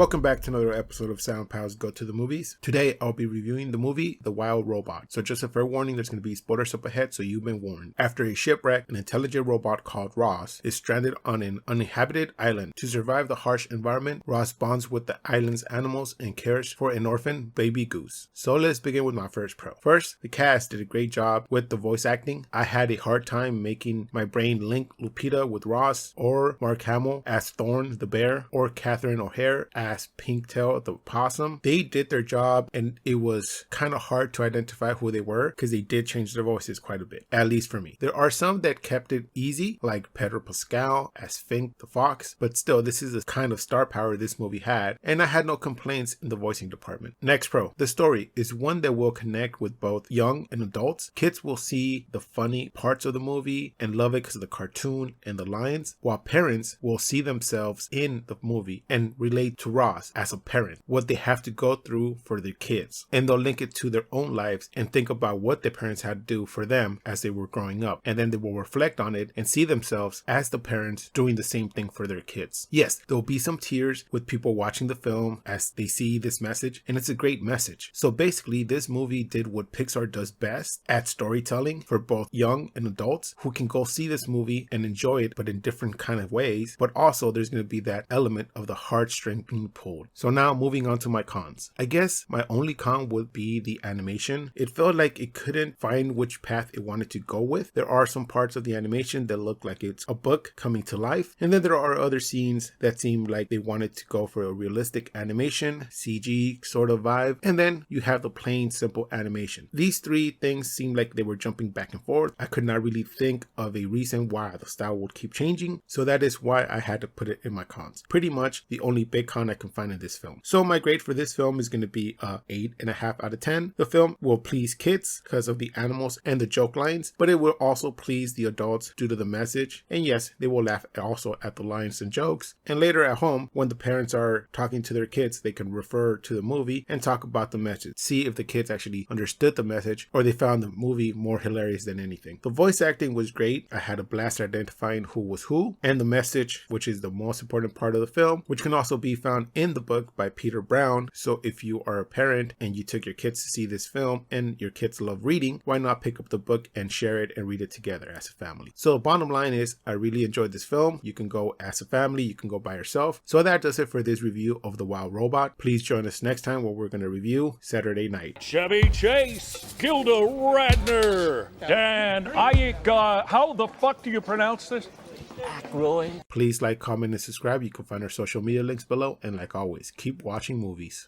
Welcome back to another episode of Sound Pals Go to the Movies. Today I'll be reviewing the movie The Wild Robot. So just a fair warning, there's going to be spoilers up ahead, so you've been warned. After a shipwreck, an intelligent robot called Ross is stranded on an uninhabited island. To survive the harsh environment, Ross bonds with the island's animals and cares for an orphan baby goose. So let's begin with my first pro. First, the cast did a great job with the voice acting. I had a hard time making my brain link Lupita with Ross, or Mark Hamill as Thorn the bear, or Catherine O'Hare as Pinktail the possum. They did their job, and it was kind of hard to identify who they were because they did change their voices quite a bit, at least for me. There are some that kept it easy, like Pedro Pascal as Fink the fox, but still, this is the kind of star power this movie had, and I had no complaints in the voicing department. Next pro, the story is one that will connect with both young and adults. Kids will see the funny parts of the movie and love it because of the cartoon and the lines, while parents will see themselves in the movie and relate to Ross as a parent, what they have to go through for their kids, and they'll link it to their own lives and think about what their parents had to do for them as they were growing up, and then they will reflect on it and see themselves as the parents doing the same thing for their kids. Yes, there'll be some tears with people watching the film as they see this message, and it's a great message. So basically, this movie did what Pixar does best at storytelling for both young and adults who can go see this movie and enjoy it, but in different kind of ways. But also there's going to be that element of the heartstring being pulled. So now moving on to my cons. I guess my only con would be the animation. It felt like it couldn't find which path it wanted to go with. There are some parts of the animation that look like it's a book coming to life, and then there are other scenes that seem like they wanted to go for a realistic animation, CG sort of vibe, and then you have the plain simple animation. These three things seem like they were jumping back and forth. I could not really think of a reason why the style would keep changing, so that is why I had to put it in my cons. Pretty much the only big con I can find in this film. So my grade for this film is going to be a 8.5 out of 10. The film will please kids because of the animals and the joke lines, but it will also please the adults due to the message. And yes, they will laugh also at the lines and jokes. And later at home, when the parents are talking to their kids, they can refer to the movie and talk about the message. See if the kids actually understood the message or they found the movie more hilarious than anything. The voice acting was great. I had a blast identifying who was who, and the message, which is the most important part of the film, which can also be found in the book by Peter Brown. So if you are a parent and you took your kids to see this film and your kids love reading, why not pick up the book and share it and read it together as a family? So bottom line is, I really enjoyed this film. You can go as a family, you can go by yourself. So that does it for this review of The Wild Robot. Please join us next time where we're going to review Saturday Night. Chevy Chase, Gilda Radner, Dan Iyek, how the fuck do you pronounce this? Ackroyd. Please like, comment, and subscribe. You can find our social media links below. And like always, keep watching movies.